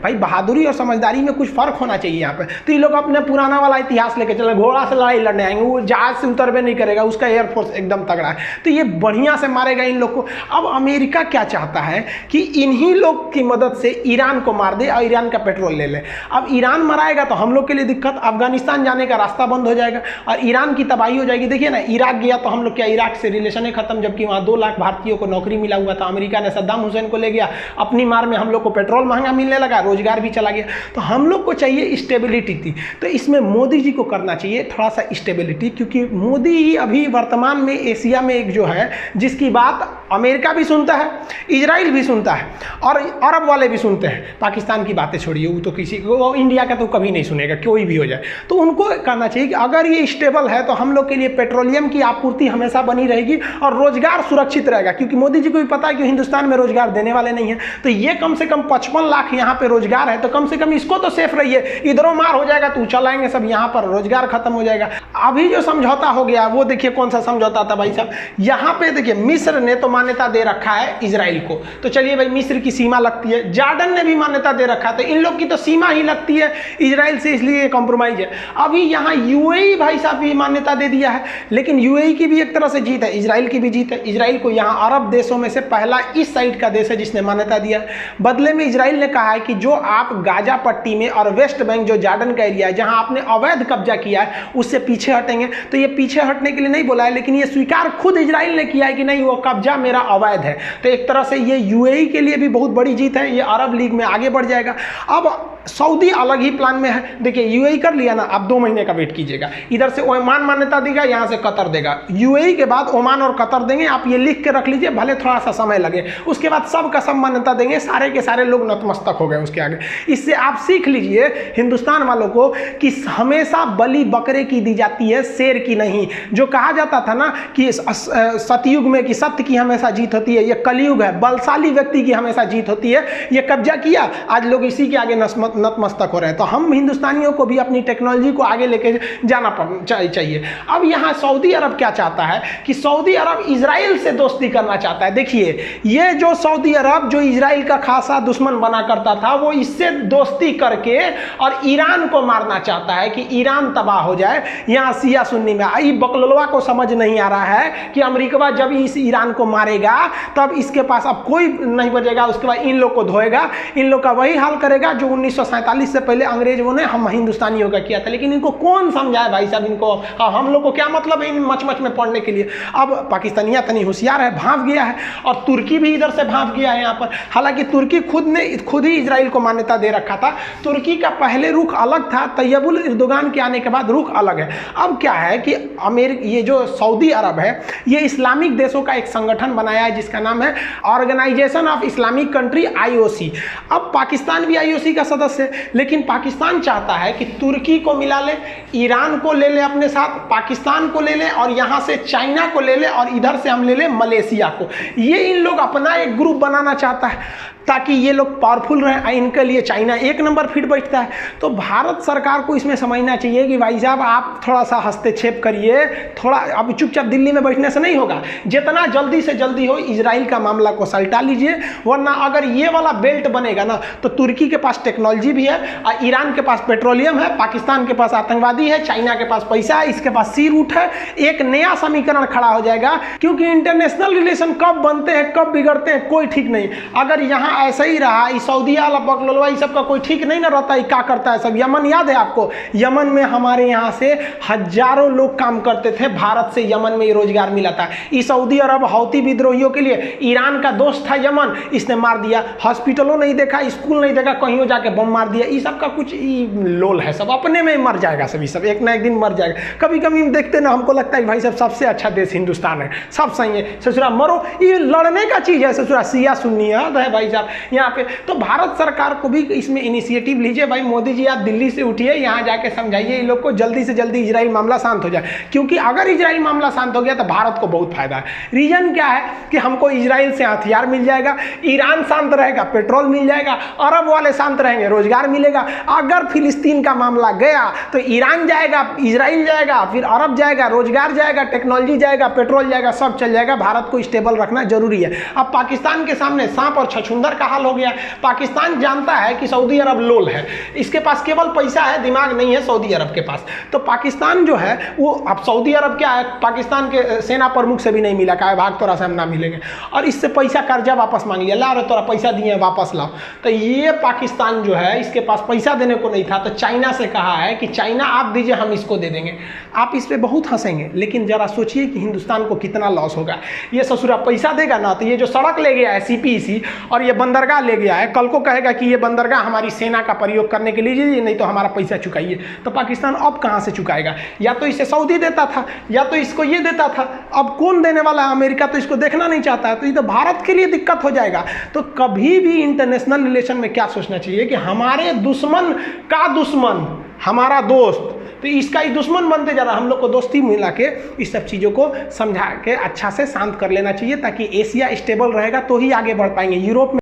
भाई बहादुरी और समझदारी में कुछ फर्क होना चाहिए यहाँ पे। तो ये लोग अपने पुराना वाला इतिहास लेके चले, घोड़ा से लड़ाई लड़ने आएंगे, वो जहाज से उतरबे नहीं करेगा, उसका एयरफोर्स एकदम तगड़ा है, तो ये बढ़िया से मारेगा इन लोग को। अब अमेरिका क्या चाहता है कि इन्हीं लोग की मदद से ईरान को मार दे और ईरान का पेट्रोल ले ले। अब ईरान मराएगा तो हम लोग के लिए दिक्कत, अफगानिस्तान जाने का रास्ता बंद हो जाएगा और ईरान की तबाही हो जाएगी। देखिए ना, इराक गया तो हम लोग क्या, इराक से रिलेशन खत्म, जबकि वहाँ 2 लाख भारतीयों को नौकरी मिला हुआ था। अमेरिका ने सद्दाम हुसैन को ले गया, अपनी मार में हम लोग को पेट्रोल महंगा मिलने लगा, रोजगार भी चला गया। तो हम लोग को चाहिए स्टेबिलिटी थी, तो इसमें मोदी जी को करना चाहिए थोड़ा सा स्टेबिलिटी, क्योंकि मोदी ही अभी वर्तमान में एशिया में एक जो है जिसकी बात अमेरिका भी सुनता है, इजराइल भी सुनता है और अरब वाले भी सुनते हैं। पाकिस्तान की बातें छोड़िए, वो तो किसी को, इंडिया का तो कभी नहीं सुनेगा, कोई भी हो जाए। तो उनको कहना चाहिए कि अगर ये स्टेबल है तो हम लोग के लिए पेट्रोलियम की आपूर्ति हमेशा बनी रहेगी और रोजगार सुरक्षित रहेगा, क्योंकि मोदी जी को भी पता है कि हिंदुस्तान में रोजगार देने वाले नहीं है। तो ये कम से कम 55 लाख यहाँ पे रोजगार है, तो कम से कम इसको तो सेफ रहिए, इधरों मार हो जाएगा तो चलाएंगे सब, यहाँ पर रोजगार खत्म हो जाएगा। अभी जो समझौता हो गया वो देखिए कौन सा समझौता था भाई साहब। यहाँ पे देखिए मिस्र ने तो मान्यता दे रखा है इजराइल को, तो चलिए भाई मिस्र की सीमा लगती है, जॉर्डन ने भी मान्यता दे रखा है, तो इन लोग की तो सीमा ही लगती है इजराइल से, इसलिए कॉम्प्रोमाइज है। अभी यहाँ यूएई भाई साहब भी मान्यता दे दिया है, लेकिन यूएई की भी एक तरह से जीत है, इजराइल की भी जीत है। इजराइल को यहाँ अरब देशों में से पहला इस साइड का देश है जिसने मान्यता दिया है। बदले में इजराइल ने कहा है कि जो आप गाजा पट्टी में और वेस्ट बैंक जो जॉर्डन का एरिया है जहाँ आपने अवैध कब्जा किया है उससे पीछे हटेंगे। तो ये पीछे हटने के लिए नहीं बोला है, लेकिन ये स्वीकार खुद इजराइल ने किया है कि नहीं, वो कब्जा मेरा अवैध है। तो एक तरह से ये यूएई के लिए भी बहुत बड़ी जीत है, ये अरब लीग में आगे बढ़ जाएगा। अब सऊदी अलग ही प्लान में है। देखिए यूएई कर लिया ना, आप 2 महीने का वेट कीजिएगा, इधर से ओमान मान्यता देगा, यहाँ से कतर देगा, यूएई के बाद ओमान और कतर देंगे। आप ये लिख के रख लीजिए, भले थोड़ा सा समय लगे, उसके बाद सब का सब मान्यता देंगे। सारे के सारे लोग नतमस्तक हो गए उसके आगे। इससे आप सीख लीजिए हिंदुस्तान वालों को कि हमेशा बलि बकरे की दी जाती है, शेर की नहीं। जो कहा जाता था ना कि सतयुग में कि सत्य की हमेशा जीत होती है, ये कलयुग है, बलशाली व्यक्ति की हमेशा जीत होती है। ये कब्जा किया, आज लोग इसी के आगे नतमस्तक हो रहे हैं। तो हम हिंदुस्तानियों को भी अपनी टेक्नोलॉजी को आगे लेके जाना चाहिए। अब यहाँ सऊदी अरब क्या चाहता है कि सऊदी अरब इजराइल से दोस्ती करना चाहता है। देखिए ये जो सऊदी अरब जो इजराइल का खासा दुश्मन बना करता था, वो इससे दोस्ती करके और ईरान को मारना चाहता है कि ईरान तबाह हो जाए। यहाँ शिया सुन्नी में आई बकलोलवा को समझ नहीं आ रहा है कि अमेरिका जब इस ईरान को मारेगा तब इसके पास अब कोई नहीं बचेगा, उसके बाद इन लोग को धोएगा, इन लोग का वही हाल करेगा जो 1947 से पहले अंग्रेजों ने हम हिंदुस्तानियों का किया था। लेकिन इनको कौन समझाए भाई साहब, इनको हम लोग को क्या मतलब है इन मच में पढ़ने के लिए। अब पाकिस्तानिया तनी होशियार है, भांप गया है, और तुर्की भी इधर से भांप गया है यहाँ पर। हालांकि तुर्की खुद ही इजराइल को मान्यता दे रखा था। तुर्की का पहले रुख अलग था, तैयबुल एर्दोगान के आने के बाद रुख अलग है। अब क्या है कि ये जो सऊदी अरब है, ये इस्लामिक देशों का एक संगठन बनाया है जिसका नाम है organisation of Islamic country, IOC। अब पाकिस्तान भी IOC का सदस्य है, लेकिन पाकिस्तान चाहता है कि तुर्की को मिला ले, ईरान को ले ले अपने साथ, पाकिस्तान को ले ले और यहाँ से चाइना को ले ले और इधर से हम ले ले मलेशिया को। ये इन लोग अपना एक ग्रुप बनाना चाहता है ताकि ये लोग पावरफुल रहें। इनके लिए चाइना 1 नंबर फिट बैठता है। तो भारत सरकार को इसमें समझना चाहिए कि भाई साहब आप थोड़ा सा हस्तक्षेप करिए, थोड़ा अब चुपचाप दिल्ली में बैठने से नहीं होगा। जितना जल्दी से जल्दी हो इजराइल का मामला को सलटा लीजिए, वरना अगर ये वाला बेल्ट बनेगा ना तो तुर्की के पास टेक्नोलॉजी भी है, ईरान के पास पेट्रोलियम है, पाकिस्तान के पास आतंकवादी है, चाइना के पास पैसा है, इसके पास सी रूट है। एक नया समीकरण खड़ा हो जाएगा, क्योंकि इंटरनेशनल रिलेशन कब बनते हैं कब बिगड़ते हैं कोई ठीक नहीं। अगर यहाँ ऐसा ही रहा, इस सऊदी बकलोलवा ये सब का कोई ठीक नहीं ना रहता, क्या करता है सब। यमन याद है आपको, यमन में हमारे यहाँ से हजारों लोग काम करते थे, भारत से यमन में रोजगार मिला था। इस सऊदी अरब हौती विद्रोहियों के लिए ईरान का दोस्त था यमन, इसने मार दिया। हॉस्पिटलों नहीं देखा, स्कूल नहीं देखा, कहीं जाके बम मार दिया। ये सब का कुछ लोल है, सब अपने में मर जाएगा सभी, सब एक ना एक दिन मर जाएगा। कभी कभी देखते ना हमको लगता है भाई सब सबसे अच्छा देश हिंदुस्तान है, सब सही है, ससुरा मरो, ये लड़ने का चीज है, ससुरा सिया सुन्नी है भाई साहब यहाँ पे। तो भारत सरकार को भी इसमें इनिशिएटिव लीजिए। भाई मोदी जी आप दिल्ली से उठिए, यहाँ जाके समझाइए इन लोग को जल्दी से जल्दी इजराइल मामला शांत हो जाए, क्योंकि अगर इजराइल मामला शांत हो गया तो भारत को बहुत फायदा है। रीजन क्या है कि हमको इजराइल से हथियार मिल जाएगा, ईरान शांत रहेगा, पेट्रोल मिल जाएगा, अरब वाले शांत रहेंगे, रोजगार मिलेगा। अगर फिलिस्तीन का मामला गया तो ईरान जाएगा, इजराइल जाएगा, फिर अरब जाएगा, रोजगार जाएगा, टेक्नोलॉजी जाएगा, पेट्रोल जाएगा, सब चल जाएगा। भारत को स्टेबल रखना जरूरी है। अब पाकिस्तान के सामने सांप और छछूंदर बाहर का हाल हो गया। पाकिस्तान जानता है कि सऊदी अरब लोल है, इसके पास केवल पैसा है, दिमाग नहीं है सऊदी अरब के पास। तो पाकिस्तान जो है वो, अब सऊदी अरब क्या है, पाकिस्तान के सेना प्रमुख से भी नहीं मिला, कहा भाग तोरा से हम ना मिलेंगे, और इससे पैसा कर्जा वापस मांग लिया, ला रहे तोरा पैसा दिए वापस लाओ। तो ये पाकिस्तान जो है इसके पास पैसा देने को नहीं था, तो चाइना से कहा है कि चाइना आप दीजिए हम इसको दे देंगे। आप इस पर बहुत हंसेंगे, लेकिन जरा सोचिए कि हिंदुस्तान को कितना लॉस होगा। ये ससुरा पैसा देगा ना, तो ये जो सड़क ले गया है CPEC और ये बंदरगाह ले गया है, कल को कहेगा कि ये बंदरगाह हमारी सेना का प्रयोग करने के लिए दीजिए, नहीं तो हमारा पैसा चुकाइए। तो पाकिस्तान अब कहाँ से चुकाएगा? या तो इसे सऊदी देता था या तो इसको ये देता था। अब कौन देने वाला है? अमेरिका तो इसको देखना नहीं चाहता है, तो ये तो भारत के लिए दिक्कत हो जाएगा। तो कभी भी इंटरनेशनल रिलेशन में क्या सोचना चाहिए कि हमारे दुश्मन का दुश्मन हमारा दोस्त, तो इसका ही दुश्मन बनते जा रहा। हम लोग को दोस्ती मिला के इस सब चीज़ों को समझा के अच्छा से शांत कर लेना चाहिए, ताकि एशिया स्टेबल रहेगा तो ही आगे बढ़ पाएंगे। यूरोप में